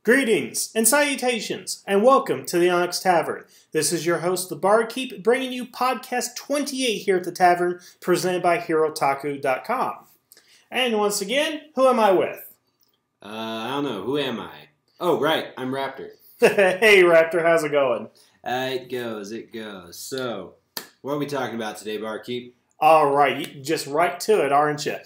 Greetings and salutations, and welcome to the Onyx Tavern. This is your host, the Barkeep, bringing you podcast 28 here at the Tavern, presented by HeroTaku.com. And once again, who am I with? I don't know. Who am I? Oh, right. I'm Raptor. Hey, Raptor. How's it going? It goes. So, what are we talking about today, Barkeep? All right. Just right to it, aren't you?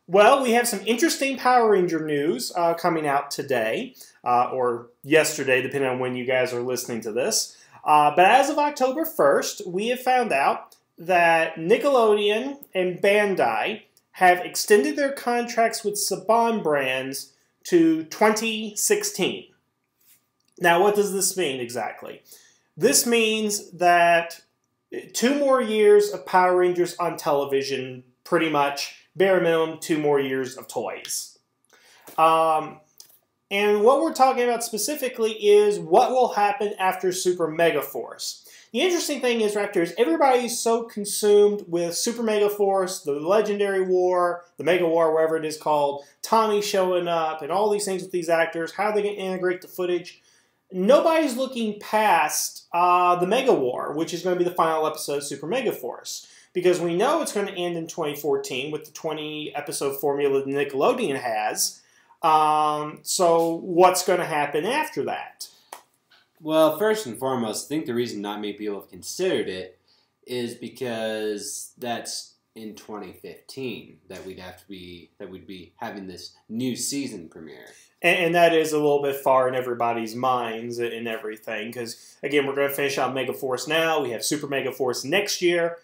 Well, we have some interesting Power Ranger news coming out today, or yesterday, depending on when you guys are listening to this. But as of October 1st, we have found out that Nickelodeon and Bandai have extended their contracts with Saban brands to 2016. Now, what does this mean exactly? This means that 2 more years of Power Rangers on television, pretty much. Bare minimum, 2 more years of toys. And what we're talking about specifically is what will happen after Super Mega Force. The interesting thing is, Raptors, everybody's so consumed with Super Mega Force, the Legendary War, the Mega War, whatever it is called, Tommy showing up, and all these things with these actors, how they can integrate the footage. Nobody's looking past the Mega War, which is going to be the final episode of Super Mega Force. Because we know it's going to end in 2014 with the 20-episode formula that Nickelodeon has. So what's going to happen after that? Well, first and foremost, I think the reason not many people have considered it is because that's in 2015 that we'd be having this new season premiere. And that is a little bit far in everybody's minds and everything. Because, again, we're going to finish out Mega Force now. We have Super Mega Force next year.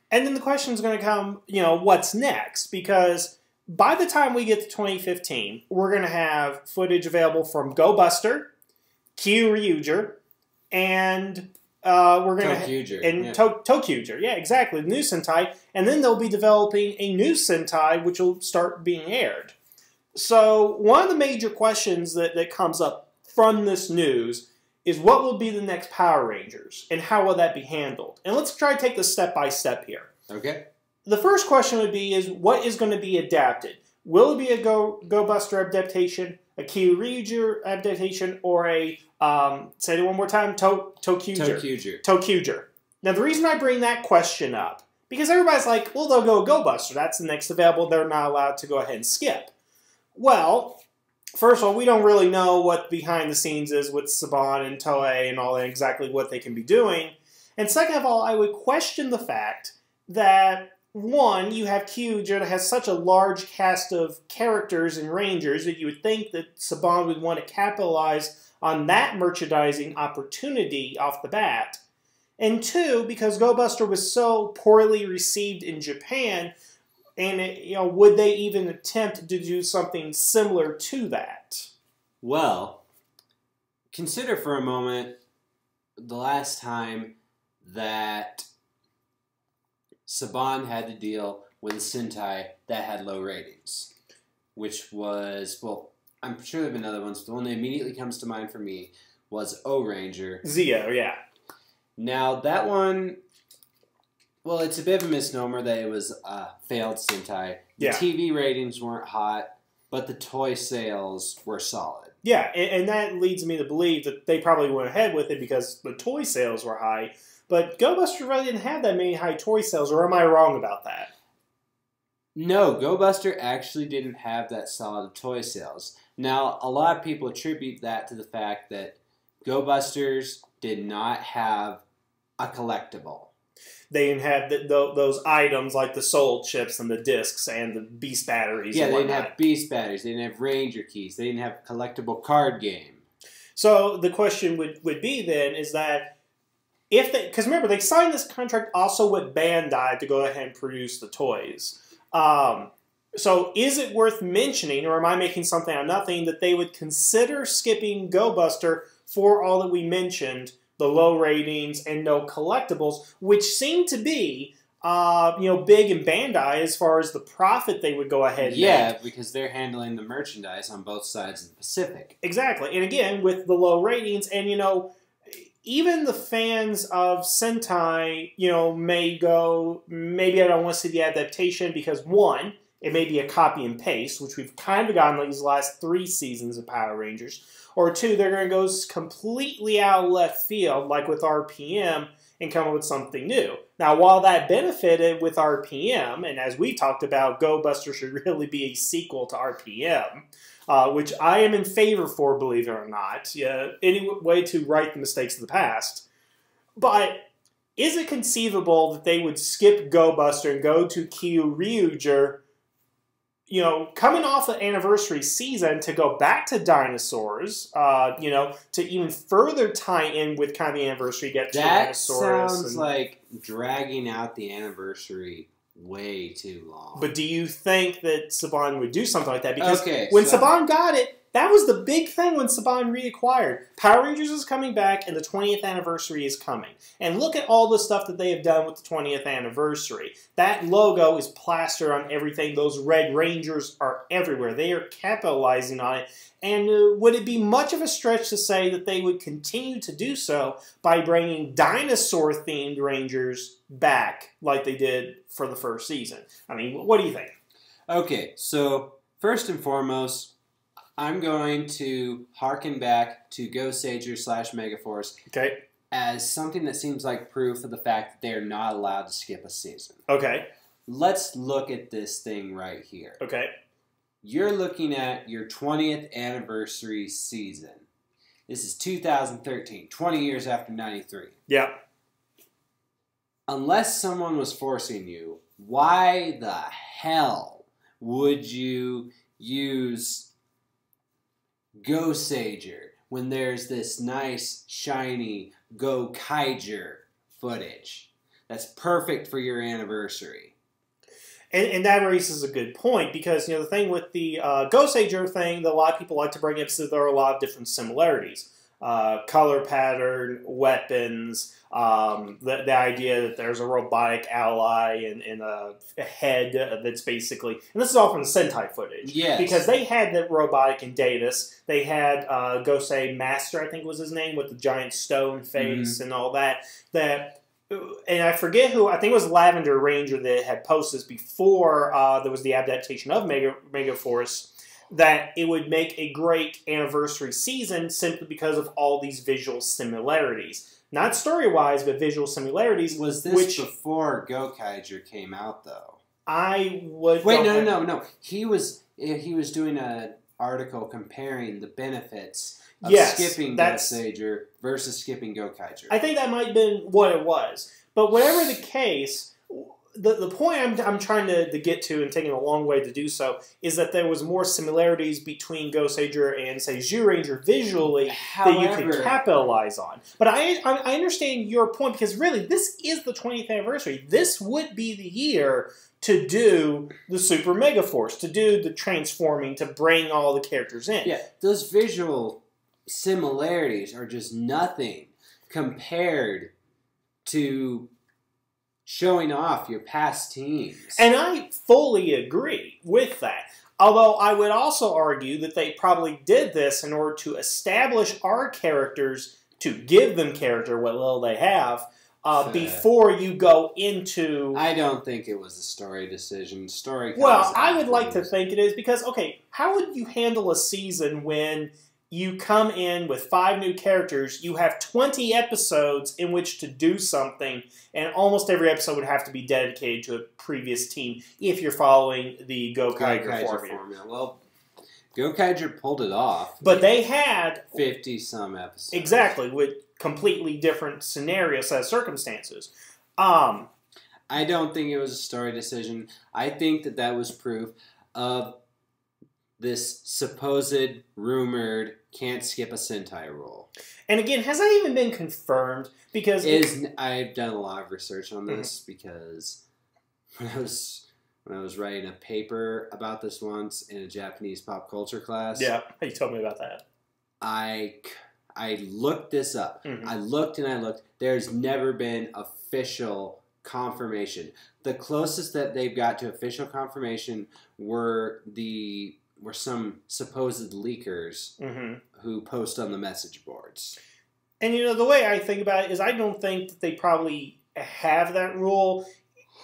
And then the question is going to come, what's next? Because by the time we get to 2015, we're going to have footage available from Go Buster, Kyuryuger, and we're going to ToQger. Yeah, exactly, the new Sentai. And then they'll be developing a new Sentai, which will start being aired. So one of the major questions that comes up from this news is what will be the next Power Rangers, and how will that be handled? And let's try to take this step by step here. Okay. The first question would be what is going to be adapted? Will it be a Go Buster adaptation, a Kyuryuger adaptation, or a, say it one more time, ToQger? ToQger. Now, the reason I bring that question up, because everybody's like, well, they'll Go Buster. That's the next available. They're not allowed to go ahead and skip. Well, first of all, we don't really know what behind the scenes is with Saban and Toei and all that, exactly what they can be doing. And second of all, I would question the fact that, one, you have Kyuger that has such a large cast of characters and Rangers that you would think that Saban would want to capitalize on that merchandising opportunity off the bat. And two, because Go Buster was so poorly received in Japan, and would they even attempt to do something similar to that? Well, consider for a moment the last time that Saban had to deal with a Sentai that had low ratings, which was, well, I'm sure there have been other ones. The one that immediately comes to mind for me was O-Ranger. Zeo, yeah. Now, that one, well, it's a bit of a misnomer that it was a failed Sentai. The TV ratings weren't hot, but the toy sales were solid. Yeah, and that leads me to believe that they probably went ahead with it because the toy sales were high. But Go Buster really didn't have that many high toy sales, or am I wrong about that? No, Go Buster actually didn't have that solid toy sales. Now, a lot of people attribute that to the fact that Go Busters did not have a collectible. They didn't have those items like the soul chips and the discs and the beast batteries. Yeah, they didn't have beast batteries. They didn't have Ranger keys. They didn't have a collectible card game. So the question would be then is that if they, because remember they signed this contract also with Bandai to go ahead and produce the toys. So is it worth mentioning, or am I making something out of nothing, that they would consider skipping Go Buster for all that we mentioned? The low ratings and no collectibles, which seem to be, big in Bandai as far as the profit they would go ahead and make. Because they're handling the merchandise on both sides of the Pacific. Exactly. And again, with the low ratings, and, even the fans of Sentai, may go, maybe I don't want to see the adaptation because, one, it may be a copy and paste, which we've kind of gotten these last 3 seasons of Power Rangers. Or 2, they're going to go completely out of left field, like with RPM, and come up with something new. Now, while that benefited with RPM, and as we talked about, Go Buster should really be a sequel to RPM, which I am in favor for, believe it or not. Any way to right the mistakes of the past. But is it conceivable that they would skip Go Buster and go to Kyoryuger, coming off the anniversary season to go back to dinosaurs, to even further tie in with kind of the anniversary, get that Tyrannosaurus. Sounds like dragging out the anniversary way too long. But do you think that Saban would do something like that? Because when Saban got it, that was the big thing when Saban reacquired. Power Rangers is coming back, and the 20th anniversary is coming. And look at all the stuff that they have done with the 20th anniversary. That logo is plastered on everything. Those Red Rangers are everywhere. They are capitalizing on it. And would it be much of a stretch to say that they would continue to do so by bringing dinosaur-themed Rangers back like they did for the first season? I mean, what do you think? Okay, so first and foremost, I'm going to harken back to Go Sager / Megaforce as something that seems like proof of the fact that they're not allowed to skip a season. Okay. Let's look at this thing right here. Okay. You're looking at your 20th anniversary season. This is 2013, 20 years after 93. Yeah. Unless someone was forcing you, why the hell would you use Go Sager when there's this nice, shiny Go Kaiger footage that's perfect for your anniversary? And that raises a good point because, the thing with the Go Sager thing that a lot of people like to bring up is that there are a lot of different similarities. Color pattern, weapons, the idea that there's a robotic ally and a head that's basically... And this is all from the Sentai footage. Yes. Because they had the robotic in Datus. They had Gosei Master, I think was his name, with the giant stone face and all that. And I forget who, I think it was Lavender Ranger that had posted this before there was the adaptation of Megaforce, that it would make a great anniversary season simply because of all these visual similarities. Not story-wise, but visual similarities. Was this before Go Kaiger came out, though? I would... Wait, no. He was doing an article comparing the benefits of skipping Go Sager versus skipping Go Kaiger. I think that might have been what it was. But whatever the case... The point I'm trying to get to, and taking a long way to do so, is that there was more similarities between Go Sager and, say, Zyuranger visually that you could capitalize on. But I understand your point, because really, this is the 20th anniversary. This would be the year to do the Super Megaforce, to do the transforming, to bring all the characters in. Yeah, those visual similarities are just nothing compared to showing off your past teams. And I fully agree with that. Although I would also argue that they probably did this in order to establish our characters, to give them character, what little they have, before you go into... I don't think it was a story decision. Well, I would like to think it is, because, okay, how would you handle a season when you come in with 5 new characters, you have 20 episodes in which to do something, and almost every episode would have to be dedicated to a previous team if you're following the Go Kaiger formula. Well, Go Kaiger pulled it off. But they had 50-some episodes. Exactly, with completely different scenarios and circumstances. I don't think it was a story decision. I think that was proof of this supposed, rumored, can't skip a Sentai rule. And again, has that even been confirmed? Because I've done a lot of research on this because when I was writing a paper about this once in a Japanese pop culture class. Yeah, you told me about that. I looked this up. I looked and I looked. There's never been official confirmation. The closest that they've got to official confirmation were some supposed leakers who post on the message boards. And the way I think about it is I don't think that they probably have that rule.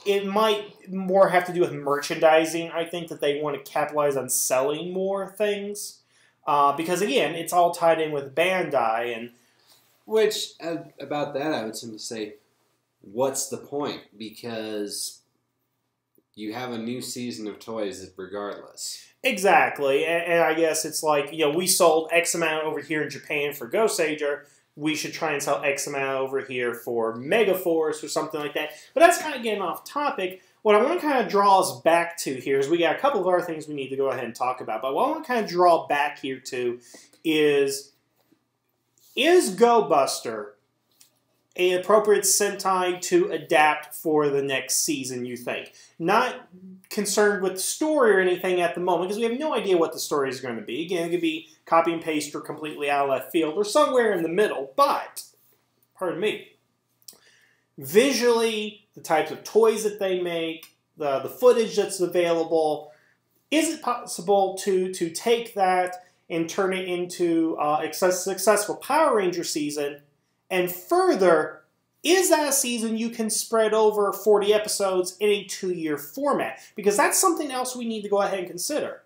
it might more have to do with merchandising. I think that they want to capitalize on selling more things. Because, again, it's all tied in with Bandai. And which, about that, I would simply say, what's the point? Because you have a new season of toys regardless. Exactly. And I guess it's like, we sold X amount over here in Japan for Ghost Sager. We should try and sell X amount over here for Megaforce or something like that. But that's kind of getting off topic. What I want to kind of draw us back to here is we got a couple of other things we need to go ahead and talk about. But what I want to kind of draw back here to is Go Buster an appropriate Sentai to adapt for the next season, you think? Not concerned with the story or anything at the moment, because we have no idea what the story is going to be. Again, it could be copy and paste or completely out of left field or somewhere in the middle. But, pardon me, visually, the types of toys that they make, the footage that's available, is it possible to take that and turn it into a successful Power Ranger season? And further, is that a season you can spread over 40 episodes in a 2-year format? Because that's something else we need to go ahead and consider.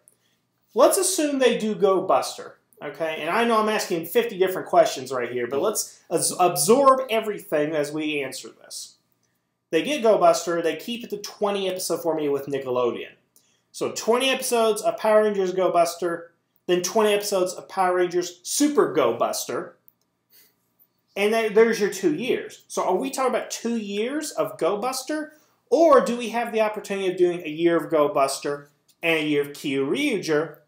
Let's assume they do Go Buster, okay? And I know I'm asking 50 different questions right here, but let's absorb everything as we answer this. They get Go Buster, they keep it the 20-episode format with Nickelodeon. So 20 episodes of Power Rangers Go Buster, then 20 episodes of Power Rangers Super Go Buster. And there's your 2 years. So are we talking about 2 years of Go Buster? Or do we have the opportunity of doing a year of Go Buster and a year of Kyoryuger?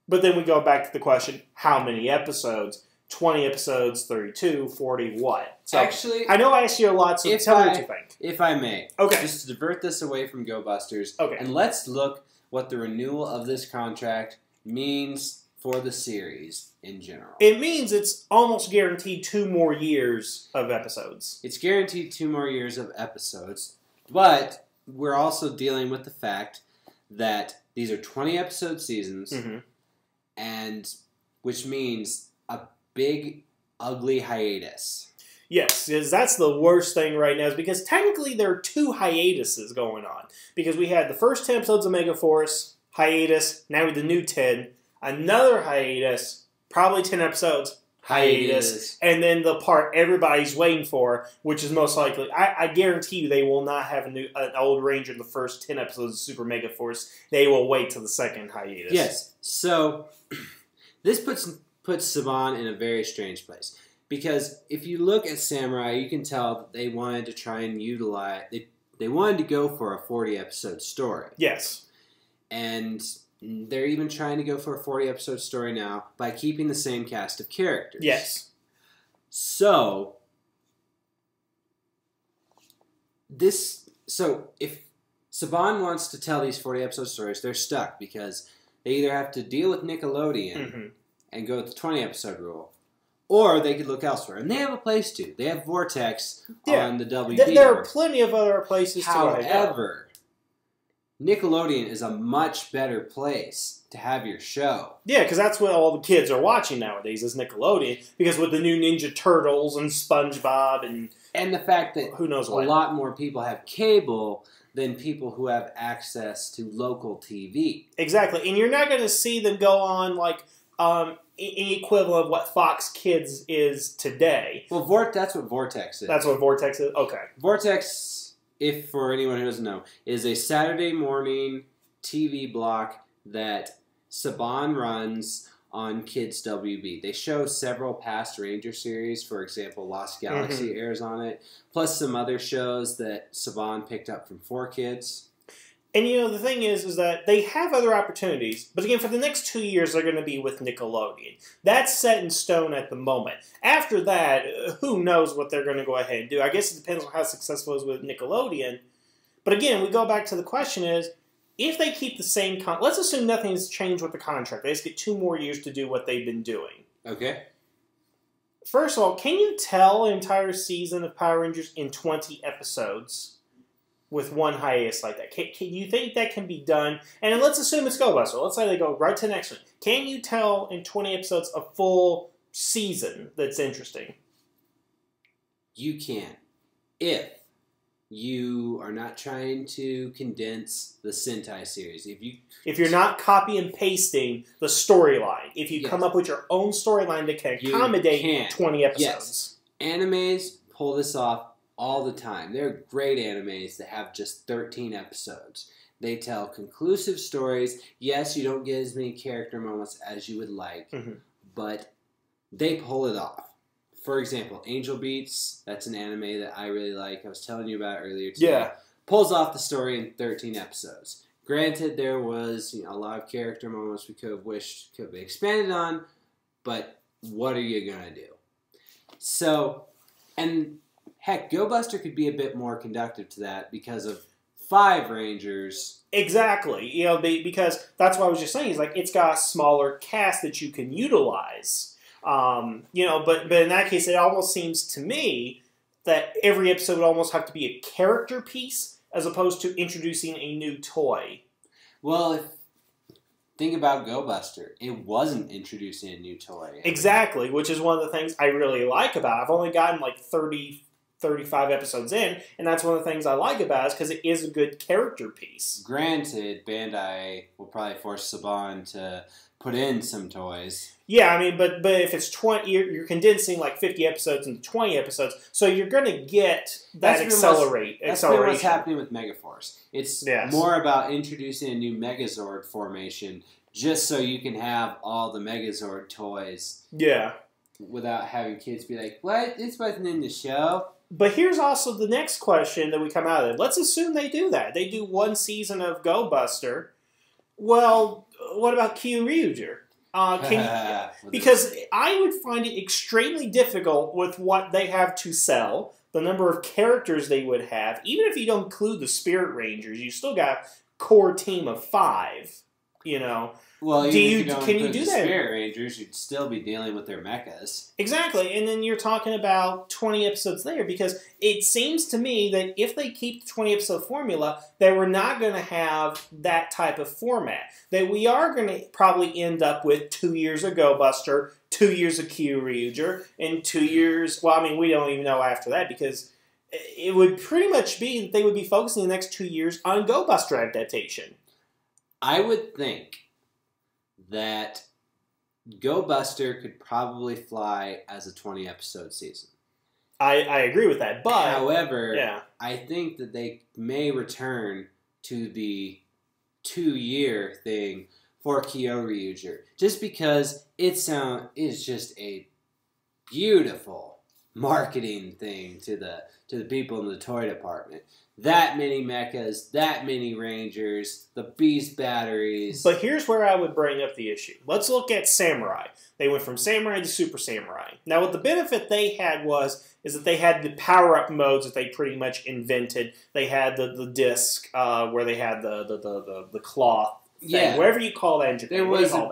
But then we go back to the question, how many episodes? 20 episodes, 32, 40, what? So actually, I know I asked you a lot, so tell me what you think. If I may. Okay. Just to divert this away from Go Busters. Okay. And let's look what the renewal of this contract means for the series in general. It means it's almost guaranteed 2 more years of episodes. It's guaranteed 2 more years of episodes, but we're also dealing with the fact that these are 20-episode seasons, and which means a big, ugly hiatus. Yes, because that's the worst thing right now, is because technically there are 2 hiatuses going on. Because we had the first 10 episodes of Megaforce, hiatus, now with the new 10, another hiatus, probably 10 episodes, hiatus, and then the part everybody's waiting for, which is most likely, I guarantee you they will not have an old Ranger in the first 10 episodes of Super Megaforce. They will wait till the second hiatus. Yes, so this puts Saban in a very strange place. Because if you look at Samurai, you can tell that they wanted to try and utilize, they wanted to go for a 40-episode story. Yes. And they're even trying to go for a 40-episode story now by keeping the same cast of characters. Yes. So if Saban wants to tell these 40-episode stories, they're stuck because they either have to deal with Nickelodeon and go with the 20-episode rule, or they could look elsewhere. And they have a place to. They have Vortex on the WB. There are plenty of other places to go. However, Nickelodeon is a much better place to have your show. Yeah, because that's what all the kids are watching nowadays is Nickelodeon. Because with the new Ninja Turtles and SpongeBob and the fact that who knows what, a lot more people have cable than people who have access to local TV. Exactly, and you're not going to see them go on like an equivalent of what Fox Kids is today. Well, that's what Vortex is. That's what Vortex is? Okay. Vortex, if for anyone who doesn't know, is a Saturday morning TV block that Saban runs on Kids WB. They show several past Ranger series. For example, Lost Galaxy airs on it, plus some other shows that Saban picked up from 4Kids. And, the thing is that they have other opportunities, but again, for the next 2 years, they're going to be with Nickelodeon. That's set in stone at the moment. After that, who knows what they're going to go ahead and do. I guess it depends on how successful it is with Nickelodeon. But again, we go back to the question is, if they keep the same let's assume nothing's changed with the contract. They just get 2 more years to do what they've been doing. Okay. First of all, can you tell an entire season of Power Rangers in 20 episodes with one hiatus like that? Can you think that can be done? And then let's assume it's Go Buster. Let's say they go right to the next one. Can you tell in 20 episodes a full season that's interesting? You can. If you are not trying to condense the Sentai series. If you're not copy and pasting the storyline, if you come up with your own storyline that can accommodate 20 episodes. Yes. Animes pull this off all the time. There are great animes that have just 13 episodes. They tell conclusive stories. Yes, you don't get as many character moments as you would like, but they pull it off. For example, Angel Beats, that's an anime that I really like. I was telling you about earlier today. Yeah. Pulls off the story in 13 episodes. Granted, there was a lot of character moments we could have wished could be expanded on, but what are you going to do? So, and heck, Go Buster could be a bit more conductive to that because of 5 Rangers. Exactly. Because that's what I was just saying. Is like it's got a smaller cast that you can utilize. But in that case, it almost seems to me that every episode would almost have to be a character piece as opposed to introducing a new toy. Well, think about Go Buster. It wasn't introducing a new toy. Exactly, which is one of the things I really like about it. I've only gotten like 30, 35 episodes in, and that's one of the things I like about it is because it is a good character piece. Granted, Bandai will probably force Saban to put in some toys. Yeah, I mean, but if it's 20, you're condensing like 50 episodes into 20 episodes, so you're going to get that acceleration. That's been what's happening with Megaforce. It's more about introducing a new Megazord formation just so you can have all the Megazord toys. Yeah. Without having kids be like, what? This wasn't in the show. But here's also the next question that we come out of. Let's assume they do that. They do 1 season of Go Buster. Well, what about Kyoryuger? Because I would find it extremely difficult with what they have to sell, the number of characters they would have. Even if you don't include the Spirit Rangers, you still got a core team of 5. Well, can you do that? Spirit Rangers, you'd still be dealing with their mechas. Exactly, and then you're talking about 20 episodes later, because it seems to me that if they keep the 20-episode formula, that we're not going to have that type of format. That we are going to probably end up with 2 years of Go Buster, 2 years of Kyoryuger, and 2 years... Well, I mean, we don't even know after that, because it would pretty much be that they would be focusing the next 2 years on Go Buster adaptation. I would think that Go Buster could probably fly as a 20-episode season. I agree with that, but... However, I think that they may return to the 2-year thing for Kyoryuger, just because it is just a beautiful marketing thing to the people in the toy department. That many mechas, that many Rangers, the Beast batteries. But here's where I would bring up the issue. Let's look at Samurai. They went from Samurai to Super Samurai. Now, what the benefit they had is that they had the power-up modes that they pretty much invented. They had the disc where they had the cloth thing. Yeah. Whatever you call that in Japan. What do you call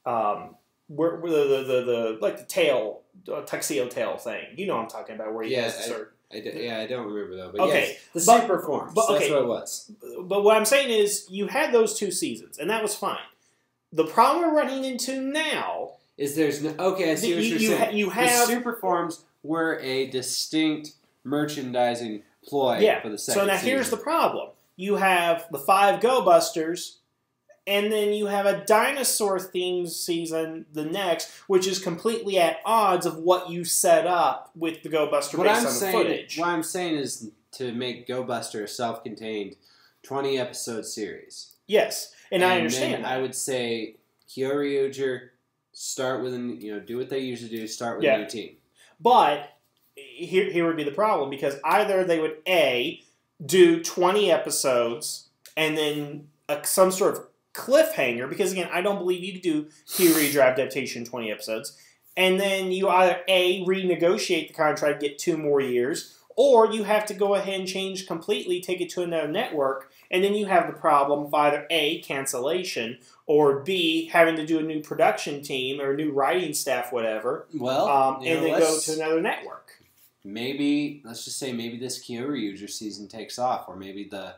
that? Where the tail, tuxedo tail thing. You know what I'm talking about, where you has the sword. I don't remember though. But okay, yes, the super forms. That's what it was. But what I'm saying is, you had those 2 seasons, and that was fine. The problem we're running into now is there's no. Okay, I see what you're saying. You have the super forms were a distinct merchandising ploy for the second So now season. here's the problem: you have the 5 Go Busters. And then you have a dinosaur-themed season the next, which is completely at odds of what you set up with the Go Buster based on the footage. What I'm saying is to make Go Buster a self-contained 20-episode series. Yes, and I understand then that. I would say Kyoryuger, start with do what they usually do, start with a new team. But here would be the problem, because either they would do 20 episodes and then some sort of cliffhanger, because again, I don't believe you could do Kyoryuger adaptation 20 episodes, and then you either renegotiate the contract, get 2 more years, or you have to go ahead and change completely, take it to another network, and then you have the problem of either cancellation, or B, having to do a new production team or a new writing staff, whatever. Well, and then go to another network. Maybe let's just say maybe this Kyoryuger season takes off, or maybe the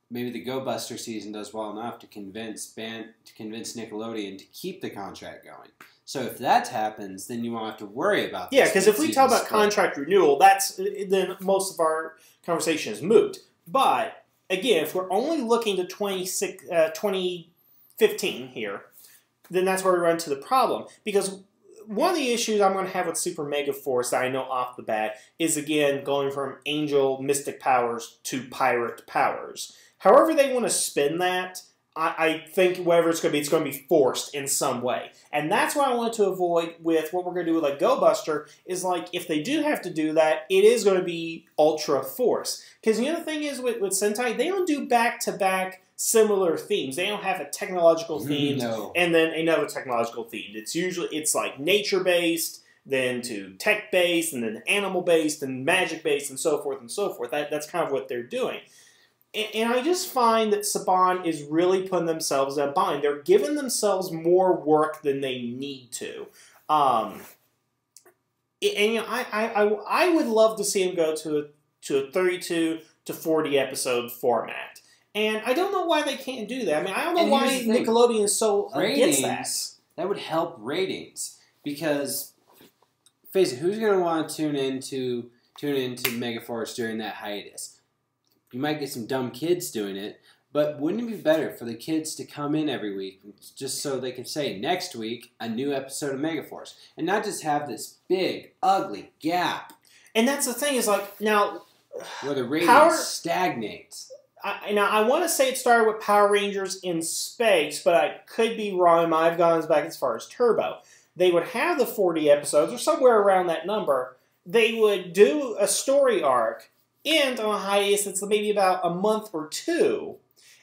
maybe the Go Buster season does well enough to convince Nickelodeon to keep the contract going. So if that happens, then you won't have to worry about this. Yeah, because if we talk about contract renewal, then most of our conversation is moot. But again, if we're only looking to 2015 here, then that's where we run into the problem. Because one of the issues I'm going to have with Super Mega Force that I know off the bat is, again, going from angel mystic powers to pirate powers. However they want to spin that, I think whatever it's going to be forced in some way. And that's what I wanted to avoid with what we're going to do with like Go Buster, is like if they do have to do that, it is going to be Ultra Force. Because the other thing is with Sentai, they don't do back-to-back similar themes. They don't have a technological theme and then another technological theme. It's like nature-based, then to tech-based, and then animal-based, and magic-based, and so forth and so forth. That's kind of what they're doing. And I just find that Saban is really putting themselves in a bind. They're giving themselves more work than they need to. I would love to see them go to a 32 to 40 episode format. And I don't know why they can't do that. I mean, I don't know why Nickelodeon is so against that. That would help ratings. Because, face it, who's going to want to tune into Megaforce during that hiatus? You might get some dumb kids doing it, but wouldn't it be better for the kids to come in every week just so they can say, next week, a new episode of Megaforce, and not just have this big, ugly gap. And that's the thing, is like, now... where the ratings stagnates. I want to say it started with Power Rangers in Space, but I could be wrong. I've gone back as far as Turbo. They would have the 40 episodes, or somewhere around that number. They would do a story arc, and on a hiatus, it's maybe about a month or two,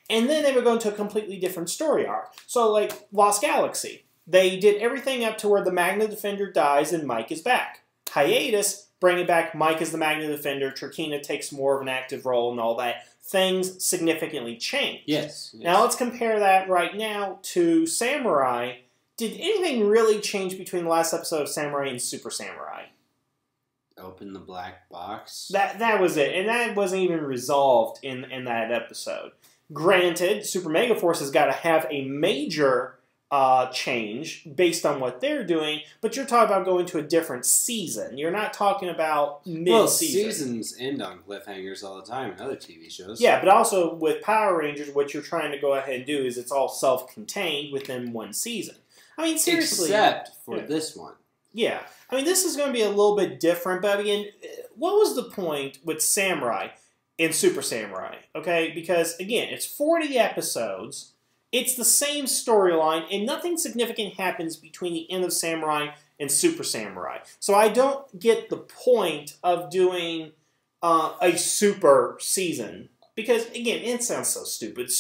and then they would go into a completely different story arc. So, like Lost Galaxy, they did everything up to where the Magna Defender dies and Mike is back. Hiatus, bring it back, Mike is the Magna Defender, Turkina takes more of an active role and all that. Things significantly change. Yes. Now let's compare that right now to Samurai. Did anything really change between the last episode of Samurai and Super Samurai? Open the black box. That was it, and that wasn't even resolved in that episode. Granted, Super Mega Force has got to have a major change based on what they're doing, but you're talking about going to a different season. You're not talking about mid-season. Well, seasons end on cliffhangers all the time in other TV shows. Yeah, but also with Power Rangers, what you're trying to go ahead and do is it's all self-contained within one season. I mean, seriously. Except for this one. Yeah. I mean, this is going to be a little bit different, but again, what was the point with Samurai and Super Samurai? Okay, because again, it's 40 episodes, it's the same storyline, and nothing significant happens between the end of Samurai and Super Samurai. So I don't get the point of doing a super season. Because, again, it sounds so stupid.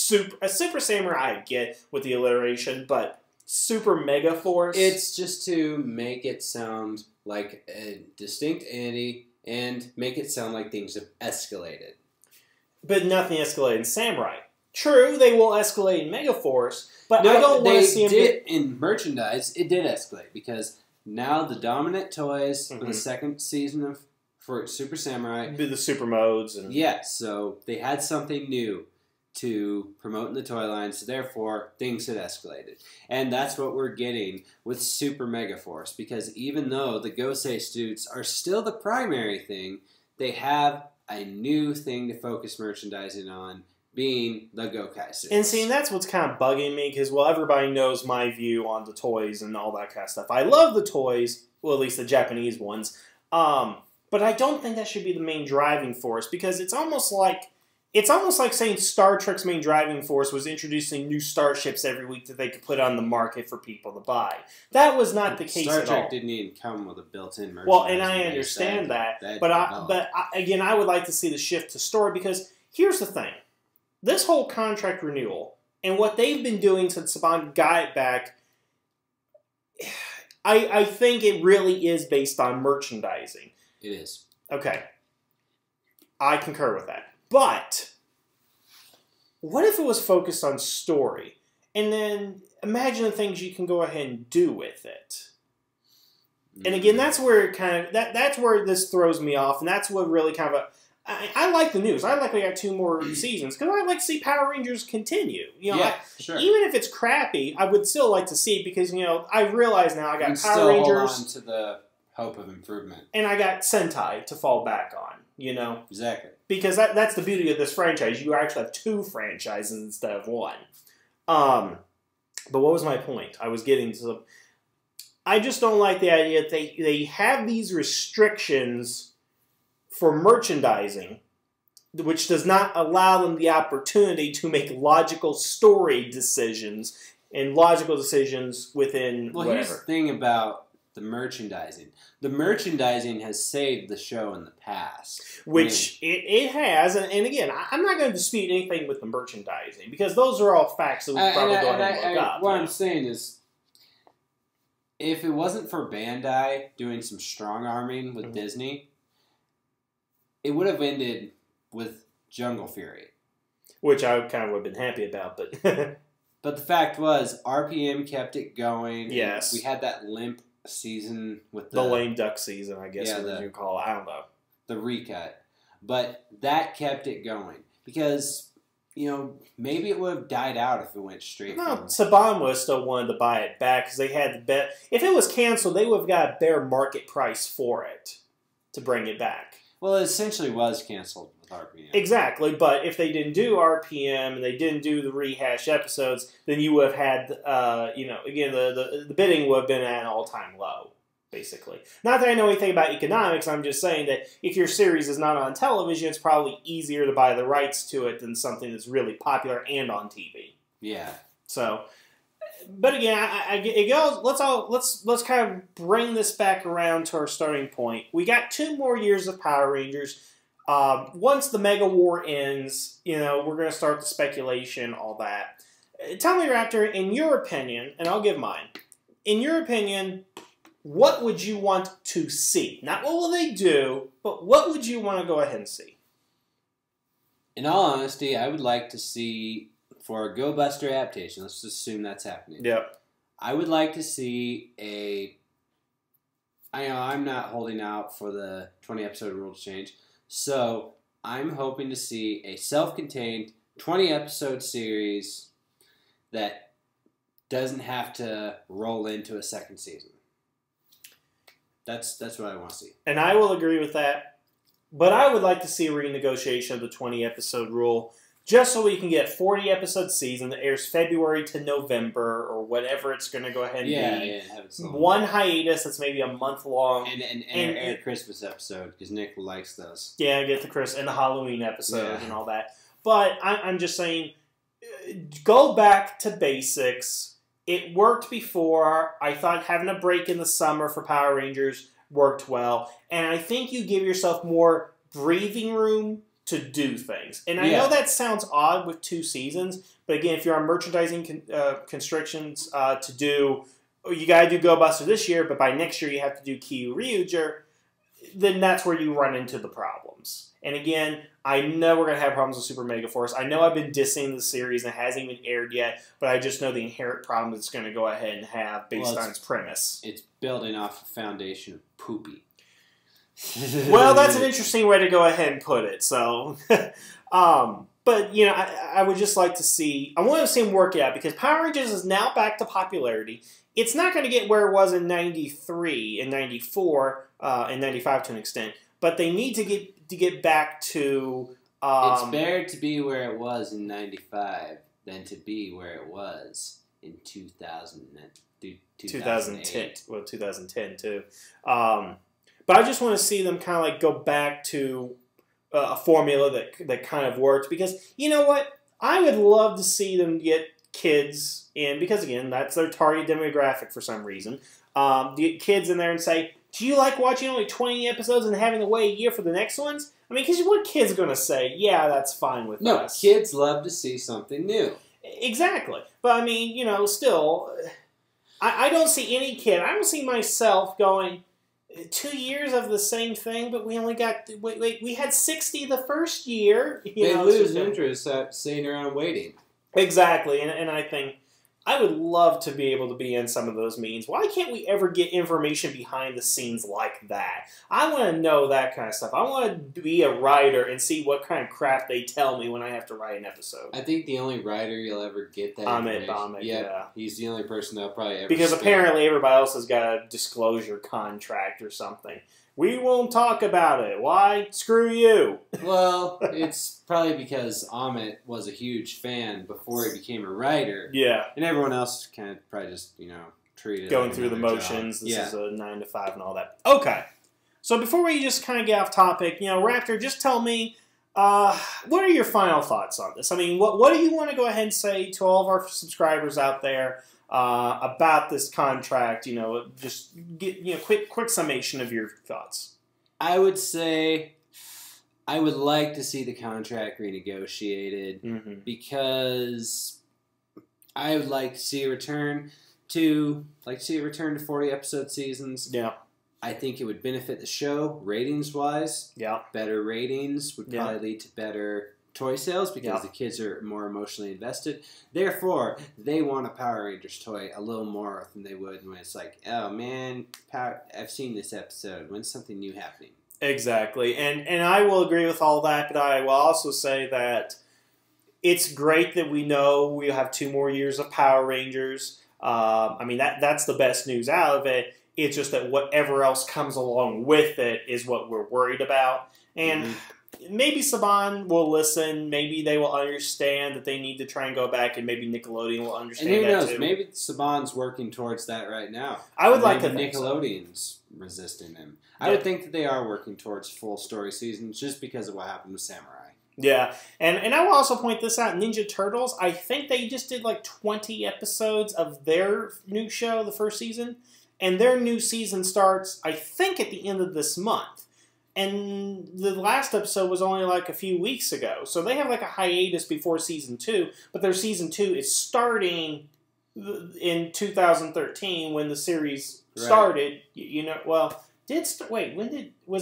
A Super Samurai I get with the alliteration, but Super Mega Force? It's just to make it sound like a distinct entity and make it sound like things have escalated. But nothing escalated in Samurai. True, they will escalate in Mega Force, but I don't want to see them... In merchandise, it did escalate, because now the dominant toys for the second season for Super Samurai... The super modes. And yes, so they had something new to promote in the toy line, so therefore things had escalated. And that's what we're getting with Super Mega Force, because even though the Gosei suits are still the primary thing, they have a new thing to focus merchandising on, being the Gokai suits. And see, that's what's kind of bugging me, because, well, everybody knows my view on the toys and all that kind of stuff. I love the toys, well, at least the Japanese ones, but I don't think that should be the main driving force, because it's almost like saying Star Trek's main driving force was introducing new starships every week that they could put on the market for people to buy. That was not the case at all. Star Trek didn't even come with a built-in merchandise. Well, and I understand that, but again, I would like to see the shift to story, because here's the thing. This whole contract renewal and what they've been doing since Saban got it back, I think it really is based on merchandising. It is. Okay. I concur with that. But what if it was focused on story? And then imagine the things you can go ahead and do with it. And again, that's where it kind of that's where this throws me off, and that's what really kind of I like the news. I like we got 2 more seasons because I like to see Power Rangers continue. Sure. Even if it's crappy, I would still like to see it because I realize now I got Power still Rangers. Hold on to the hope of improvement, and I got Sentai to fall back on. Exactly. Because that's the beauty of this franchise. You actually have 2 franchises instead of 1. But what was my point? I was getting to. I just don't like the idea that they have these restrictions for merchandising, which does not allow them the opportunity to make logical story decisions and logical decisions within whatever. Here's the thing about the merchandising. The merchandising has saved the show in the past. Which it has, and again, I'm not going to dispute anything with the merchandising, because those are all facts that we probably go ahead and look up. What I'm saying is, if it wasn't for Bandai doing some strong-arming with Disney, it would have ended with Jungle Fury. Which I kind of would have been happy about, but... But the fact was, RPM kept it going. Yes. We had that limp season with the lame duck season, I guess you call it. I don't know. The recut. But that kept it going. Because, maybe it would have died out if it went straight from... Saban would have still wanted to buy it back because they had the bet. If it was canceled, they would have got a better market price for it to bring it back. Well, it essentially was canceled with RPM. Exactly, but if they didn't do RPM and they didn't do the rehash episodes, then you would have had, again, the bidding would have been at an all-time low, basically. Not that I know anything about economics, I'm just saying that if your series is not on television, it's probably easier to buy the rights to it than something that's really popular and on TV. Yeah. So... But again, it goes. Let's kind of bring this back around to our starting point. We got 2 more years of Power Rangers. Once the Mega War ends, we're going to start the speculation, all that. Tell me, Raptor, in your opinion, and I'll give mine. In your opinion, what would you want to see? Not what will they do, but what would you want to go ahead and see? In all honesty, I would like to see. For a Go Buster adaptation, let's just assume that's happening. Yep. I would like to see I know I'm not holding out for the 20-episode rule to change, so I'm hoping to see a self-contained 20-episode series that doesn't have to roll into a second season. That's what I want to see. And I will agree with that, but I would like to see a renegotiation of the 20-episode rule. Just so we can get 40-episode season that airs February to November or whatever it's going to go ahead and be. Yeah, have it one hiatus that's maybe a month long. And a Christmas episode, because Nick likes those. Yeah, get the Christmas and the Halloween episode and all that. But I'm just saying, go back to basics. It worked before. I thought having a break in the summer for Power Rangers worked well. And I think you give yourself more breathing room to do things. And I know that sounds odd with 2 seasons, but again, if you're on merchandising constrictions to do, you got to do Go Buster this year, but by next year you have to do Kyu Ryuger, then that's where you run into the problems. And again, I know we're going to have problems with Super Mega Force. I know I've been dissing the series and it hasn't even aired yet, but I just know the inherent problem it's going to go ahead and have based on its premise. It's building off a foundation of poopy. Well, that's an interesting way to go ahead and put it. So, but I would just like to see. I want to see them work it out because Power Rangers is now back to popularity. It's not going to get where it was in '93 and '94 and '95 to an extent, but they need to get back to. It's better to be where it was in '95 than to be where it was in 2010. Well, 2010 too. But I just want to see them kind of like go back to a formula that kind of works. Because, you know what? I would love to see them get kids in. Because, again, that's their target demographic for some reason. Get kids in there and say, do you like watching only 20 episodes and having to wait a year for the next ones? I mean, because what kid's going to say, yeah, that's fine with us? No, kids love to see something new. Exactly. But, I mean, still, I don't see any kid. I don't see myself going... 2 years of the same thing, but we only got we had 60 the first year. They lose interest at sitting around waiting. Exactly, and I think I would love to be able to be in some of those meetings. Why can't we ever get information behind the scenes like that? I want to know that kind of stuff. I want to be a writer and see what kind of crap they tell me when I have to write an episode. I think the only writer you'll ever get that Amit, yeah. He's the only person that'll probably ever Because apparently everybody else has got a disclosure contract or something. We won't talk about it. Why? Screw you. Well, it's probably because Amit was a huge fan before he became a writer. Yeah. And everyone else kind of probably just, treated Going like through the motions. Job. This is a 9 to 5 and all that. Okay. So before we just kind of get off topic, Raptor, just tell me, what are your final thoughts on this? I mean, what do you want to go ahead and say to all of our subscribers out there about this contract? Just get quick summation of your thoughts. I would say I would like to see the contract renegotiated because I would like to see a return to 40 episode seasons. Yeah. I think it would benefit the show ratings wise. Yeah. Better ratings would probably lead to better toy sales because the kids are more emotionally invested. Therefore, they want a Power Rangers toy a little more than they would when it's like, oh man, I've seen this episode. When's something new happening? Exactly. And I will agree with all that, but I will also say that it's great that we know we'll have 2 more years of Power Rangers. I mean, that's the best news out of it. It's just that whatever else comes along with it is what we're worried about. And maybe Saban will listen. Maybe they will understand that they need to try and go back, and maybe Nickelodeon will understand that too. And who knows? Maybe Saban's working towards that right now. I would like to think Nickelodeon's resisting him. I would think that they are working towards full story seasons just because of what happened with Samurai. Yeah, and I will also point this out. Ninja Turtles, I think they just did like 20 episodes of their new show, the first season. And their new season starts, I think, at the end of this month. And the last episode was only like a few weeks ago. So they have like a hiatus before Season 2. But their Season 2 is starting in 2013 when the series started. Was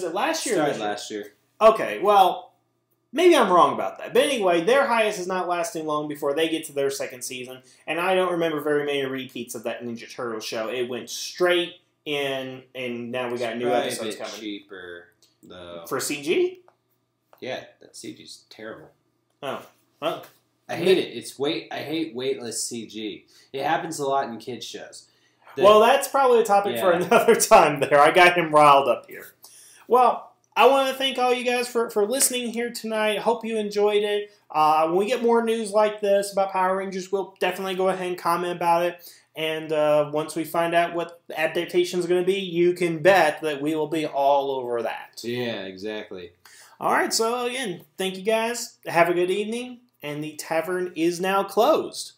it last year? Started last year. Okay, well, maybe I'm wrong about that. But anyway, their hiatus is not lasting long before they get to their second season. And I don't remember very many repeats of that Ninja Turtle show. It went straight in, and now we got new episodes coming. Cheaper, though. For CG? Yeah, that CG's terrible. Oh, well. I hate it. I hate weightless CG. It happens a lot in kids' shows. Well, that's probably a topic for another time there. I got him riled up here. Well, I want to thank all you guys for listening here tonight. I hope you enjoyed it. When we get more news like this about Power Rangers, we'll definitely go ahead and comment about it. And once we find out what the adaptation is going to be, you can bet that we will be all over that. Yeah, exactly. All right, so again, thank you guys. Have a good evening. And the tavern is now closed.